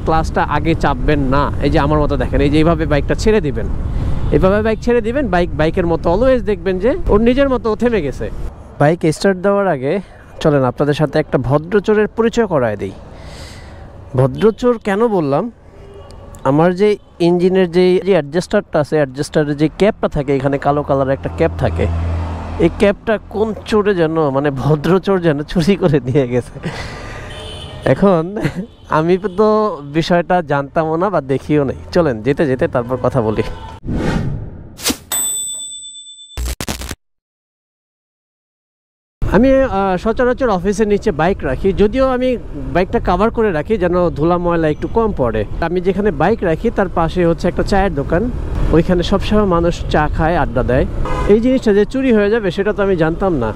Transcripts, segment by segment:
ক্লাসটা আগে চাপবেন না। এই যে আমার মতো দেখেন, এই যে এইভাবে বাইকটা ছেড়ে দিবেন, এভাবে বাইক ছেড়ে দিবেন। বাইকের মতো অলওয়েজ দেখবেন যে ওর নিজের মতো থেমে গেছে। বাইক স্টার্ট দেওয়ার আগে চলেন আপনাদের সাথে একটা ভদ্রচোরের পরিচয় করায় দিই। ভদ্রচোর কেন বললাম, আমার যে ইঞ্জিনের যে অ্যাডজাস্টারটা আছে, অ্যাডজাস্টারের যে ক্যাপটা থাকে, এখানে কালো কালারের একটা ক্যাপ থাকে, এই ক্যাপটা কোন চোরে যেন, মানে ভদ্রচোর যেন চুরি করে নিয়ে গেছে। এখন আমি তো বিষয়টা জানতামও না বা দেখিও নাই। চলেন যেতে যেতে তারপর কথা বলি। আমি সচরাচর অফিসের নিচে বাইক রাখি, যদিও আমি বাইকটা কভার করে রাখি যেন ধুলা ময়লা একটু কম পড়ে। আমি যেখানে বাইক রাখি তার পাশে হচ্ছে একটা চায়ের দোকান, ওইখানে সবসময় মানুষ চা খায়, আড্ডা দেয়। এই জিনিসটা যে চুরি হয়ে যাবে সেটা তো আমি জানতাম না,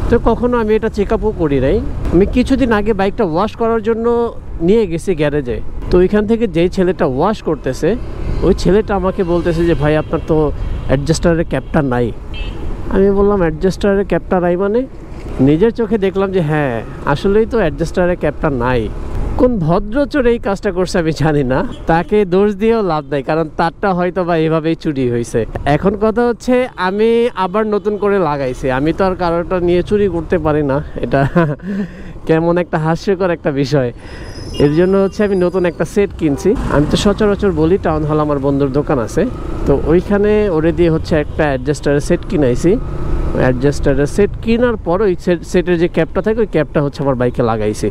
তো কখনো আমি এটা চেক আপও করি নাই। আমি কিছুদিন আগে বাইকটা ওয়াশ করার জন্য নিয়ে গেছি গ্যারেজে, তো ওইখান থেকে যেই ছেলেটা ওয়াশ করতেছে ওই ছেলেটা আমাকে বলতেছে যে ভাই আপনার তো অ্যাডজাস্টারের ক্যাপটা নাই। আমি বললাম অ্যাডজাস্টারের ক্যাপটা নাই মানে? নিজের চোখে দেখলাম যে হ্যাঁ আসলেই তো অ্যাডজাস্টারের ক্যাপটা নাই। কোন ভদ্রচোর এই কাজটা করছে আমি জানি না, তাকে দোষ দিয়েও লাভ নাই, কারণ তারটা হয়তো বা এভাবেই চুরি হয়েছে। এখন কথা হচ্ছে আমি আবার নতুন করে লাগাইছি, আমি তো আর কারোটা নিয়ে চুরি করতে পারি না, এটা কেমন একটা হাস্যকর একটা বিষয়। এর জন্য হচ্ছে আমি নতুন একটা সেট কিনছি। আমি তো সচরাচর বলি টাউন হল আমার বন্ধুর দোকান আছে, তো ওইখানে ওরে দিয়ে হচ্ছে একটা অ্যাডজাস্টারের সেট কিনাইছি। অ্যাডজাস্টারের সেট কেনার পর ওই সেটের যে ক্যাপটা থাকে ওই ক্যাপটা হচ্ছে আমার বাইকে লাগাইছি,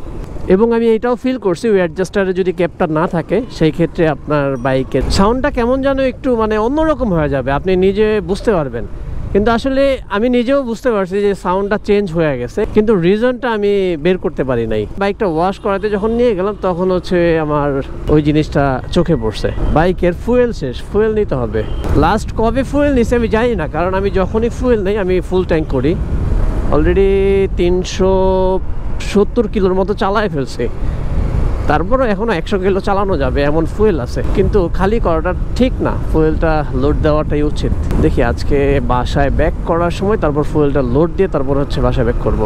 এবং আমি এটাও ফিল করছি ওই অ্যাডজাস্টারে যদি ক্যাপটা না থাকে সেই ক্ষেত্রে আপনার বাইকের সাউন্ডটা কেমন যেন একটু মানে অন্যরকম হয়ে যাবে, আপনি নিজে বুঝতে পারবেন। কিন্তু আসলে আমি নিজেও বুঝতে পারছি যে সাউন্ডটা চেঞ্জ হয়ে গেছে, কিন্তু রিজনটা আমি বের করতে পারি নাই। বাইকটা ওয়াশ করাতে যখন নিয়ে গেলাম তখন হচ্ছে আমার ওই জিনিসটা চোখে পড়ছে। বাইকের ফুয়েল শেষ, ফুয়েল নিতে হবে। লাস্ট কবে ফুয়েল নিছে আমি জানি না, কারণ আমি যখনই ফুয়েল নেই আমি ফুল ট্যাঙ্ক করি। অলরেডি 370 কিলোর মতো চালায় ফেলছি, তারপরও এখনও 100 কিলো চালানো যাবে এমন ফুয়েল আছে, কিন্তু খালি করাটা ঠিক না, ফুয়েলটা লোড দেওয়াটাই উচিত। দেখি আজকে বাসায় ব্যাক করার সময় তারপর ফুয়েলটা লোড দিয়ে তারপর হচ্ছে বাসায় ব্যাক করব।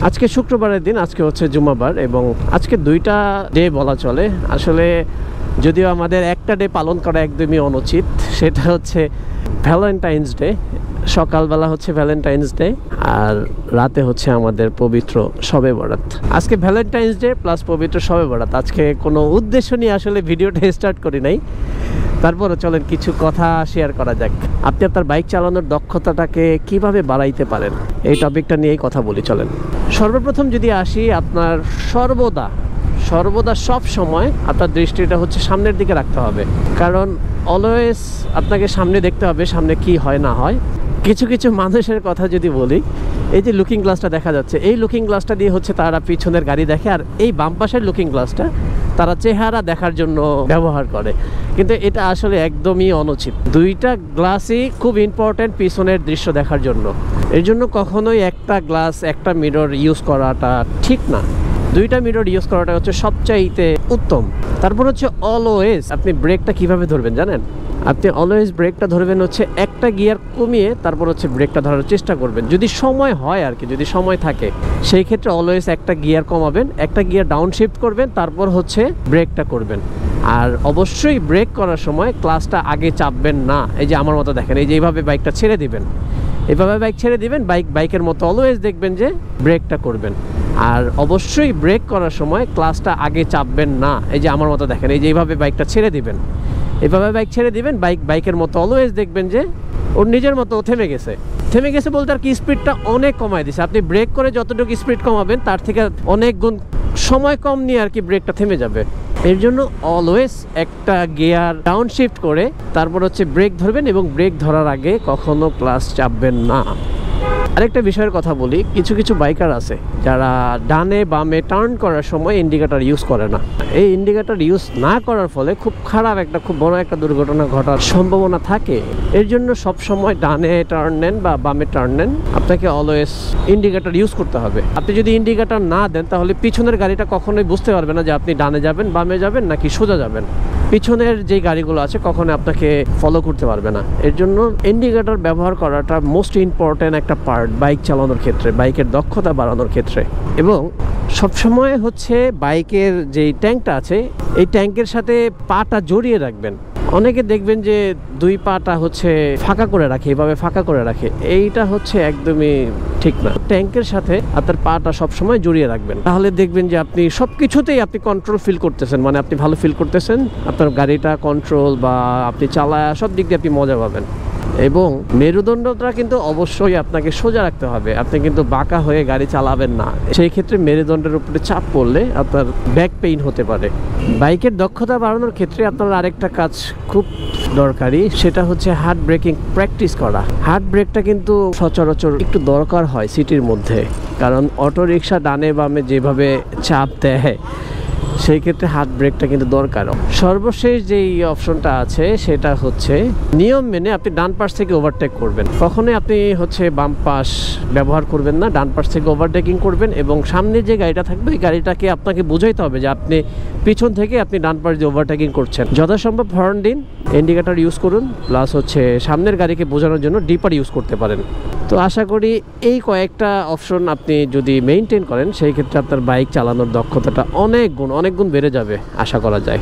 আজকে শুক্রবারের দিন, আজকে হচ্ছে জুমাবার, এবং আজকে 2টা ডে বলা চলে। আসলে যদিও আমাদের একটা ডে পালন করা একদমই অনুচিত, সেটা হচ্ছে ভ্যালেন্টাইন্স ডে। সকালবেলা হচ্ছে ভ্যালেন্টাইন্স ডে আর রাতে হচ্ছে আমাদের পবিত্র শবে বরাত। আজকে ভ্যালেন্টাইন্স ডে প্লাস পবিত্র শবে বরাত। আজকে কোনো উদ্দেশ্য নিয়ে আসলে ভিডিওটা স্টার্ট করি নাই, তারপরও চলেন কিছু কথা শেয়ার করা যাক। আপনি আপনার বাইক চালানোর দক্ষতাটাকে কিভাবে বাড়াইতে পারেন এই টপিকটা নিয়েই কথা বলি। চলেন সর্বপ্রথম যদি আসি, আপনার সর্বদা সব সময় আপনার দৃষ্টিটা হচ্ছে সামনের দিকে রাখতে হবে, কারণ অলওয়েজ আপনাকে সামনে দেখতে হবে, সামনে কি হয় না হয়। কিছু কিছু মানুষের কথা যদি বলি, এই যে লুকিং গ্লাসটা দেখা যাচ্ছে, এই লুকিং গ্লাসটা দিয়ে হচ্ছে তারা পিছনের গাড়ি দেখে, আর এই বাম পাশের লুকিং গ্লাসটা তারা চেহারা দেখার জন্য ব্যবহার করে, কিন্তু এটা আসলে একদমই অনুচিত। 2টা গ্লাসই খুব ইম্পর্টেন্ট পিছনের দৃশ্য দেখার জন্য। এর জন্য কখনোই একটা গ্লাস একটা মিরর ইউজ করাটা ঠিক না, 2টা মিরর ইউজ করাটা হচ্ছে সবচাইতে উত্তম। তারপর হচ্ছে অলওয়েজ আপনি ব্রেকটা কিভাবে ধরবেন জানেন? আপনি অলওয়েজ ব্রেকটা ধরবেন হচ্ছে একটা গিয়ার কমিয়ে তারপর হচ্ছে ব্রেকটা ধরার চেষ্টা করবেন, যদি সময় হয় আর কি, যদি সময় থাকে সেই ক্ষেত্রে অলওয়েজ একটা গিয়ার কমাবেন, একটা গিয়ার ডাউন শিফট করবেন, তারপর হচ্ছে ব্রেকটা করবেন। আর অবশ্যই ব্রেক করার সময় ক্লাসটা আগে চাপবেন না। এই যে আমার মতো দেখেন, এই যে এইভাবে বাইকটা ছেড়ে দিবেন, এভাবে বাইক ছেড়ে দিবেন, বাইকের মতো অলওয়েজ দেখবেন যে ব্রেকটা করবেন। আর অবশ্যই ব্রেক করার সময় ক্লাসটা আগে চাপবেন না। এই যে আমার মতো দেখেন, এই যে এইভাবে বাইকটা ছেড়ে দিবেন, এভাবে বাইক ছেড়ে দিবেন, বাইকের মতো অলওয়েজ দেখবেন যে ওর নিজের মতো থেমে গেছে বলতে আর কি, স্পিডটা অনেক কমায় দিছে। আপনি ব্রেক করে যতটুকু স্পিড কমাবেন তার থেকে অনেক গুণ সময় কম নিয়ে আর কি ব্রেকটা থেমে যাবে। এর জন্য অলওয়েজ একটা গিয়ার ডাউন শিফট করে তারপর হচ্ছে ব্রেক ধরবেন, এবং ব্রেক ধরার আগে কখনো ক্লাস চাপবেন না। আরেকটা বিষয়ের কথা বলি, কিছু কিছু বাইকার আছে যারা ডানে বামে টার্ন করার সময় ইন্ডিকেটর ইউজ করে না। এই ইন্ডিকেটর ইউজ না করার ফলে খুব খারাপ খুব বড় একটা দুর্ঘটনা ঘটার সম্ভাবনা থাকে। এর জন্য সব সময় ডানে টার্ন নেন বা বামে টার্ন নেন, আপনাকে অলওয়েজ ইন্ডিকেটর ইউজ করতে হবে। আপনি যদি ইন্ডিকেটর না দেন তাহলে পিছনের গাড়িটা কখনোই বুঝতে পারবে না যে আপনি ডানে যাবেন, বামে যাবেন নাকি সোজা যাবেন। পিছনের যে গাড়িগুলো আছে কখনো আপনাকে ফলো করতে পারবে না। এর জন্য ইন্ডিকেটর ব্যবহার করাটা মোস্ট ইম্পর্টেন্ট একটা পার্ট বাইক চালানোর ক্ষেত্রে, বাইকের দক্ষতা বাড়ানোর ক্ষেত্রে। এবং সবসময় হচ্ছে বাইকের যেই ট্যাঙ্কটা আছে এই ট্যাঙ্কের সাথে পাটা জড়িয়ে রাখবেন। অনেকে দেখবেন যে দুই পাটা হচ্ছে ফাঁকা করে রাখে, এভাবে ফাঁকা করে রাখে, এইটা হচ্ছে একদমই ঠিক না। ট্যাঙ্কের সাথে আপনার পাটা সবসময় জড়িয়ে রাখবেন, তাহলে দেখবেন যে আপনি সব কিছুতেই আপনি কন্ট্রোল ফিল করতেছেন, মানে আপনি ভালো ফিল করতেছেন, আপনার গাড়িটা কন্ট্রোল বা আপনি চালায় সব দিক দিয়ে আপনি মজা পাবেন। এবং মেরুদণ্ডটা কিন্তু অবশ্যই আপনাকে সোজা রাখতে হবে, আপনি কিন্তু বাঁকা হয়ে গাড়ি চালাবেন না, সেই ক্ষেত্রে মেরুদণ্ডের উপরে চাপ পড়লে আপনার ব্যাক পেইন হতে পারে। বাইকের দক্ষতা বাড়ানোর ক্ষেত্রে আপনার আরেকটা কাজ খুব দরকারি, সেটা হচ্ছে হার্ড ব্রেকিং প্র্যাকটিস করা। হার্ড ব্রেকটা কিন্তু সচরাচর একটু দরকার হয় সিটির মধ্যে, কারণ অটো রিক্সা ডানে বামে যেভাবে চাপ দেয় সেই ক্ষেত্রে হার্ড ব্রেকটা কিন্তু দরকার। সর্বশেষ যেই অপশনটা আছে সেটা হচ্ছে নিয়ম মেনে আপনি ডান পাশ থেকে ওভারটেক করবেন। কখনোই আপনি হচ্ছে বাম পাশ ব্যবহার করবেন না, ডান পাশ থেকে ওভারটেকিং করবেন এবং সামনে যে গাড়িটা থাকবে ওই গাড়িটাকে আপনাকে বোঝাইতে হবে যে আপনি পিছন থেকে আপনি ডান পাশ দিয়ে ওভারটেকিং করছেন। যথাসম্ভব হর্ন দিন, ইন্ডিকেটর ইউজ করুন, প্লাস হচ্ছে সামনের গাড়িকে বোঝানোর জন্য ডিপার ইউজ করতে পারেন। তো আশা করি এই কয়েকটা অপশন আপনি যদি মেইনটেইন করেন সেই ক্ষেত্রে আপনার বাইক চালানোর দক্ষতাটা অনেক গুণ বেড়ে যাবে আশা করা যায়।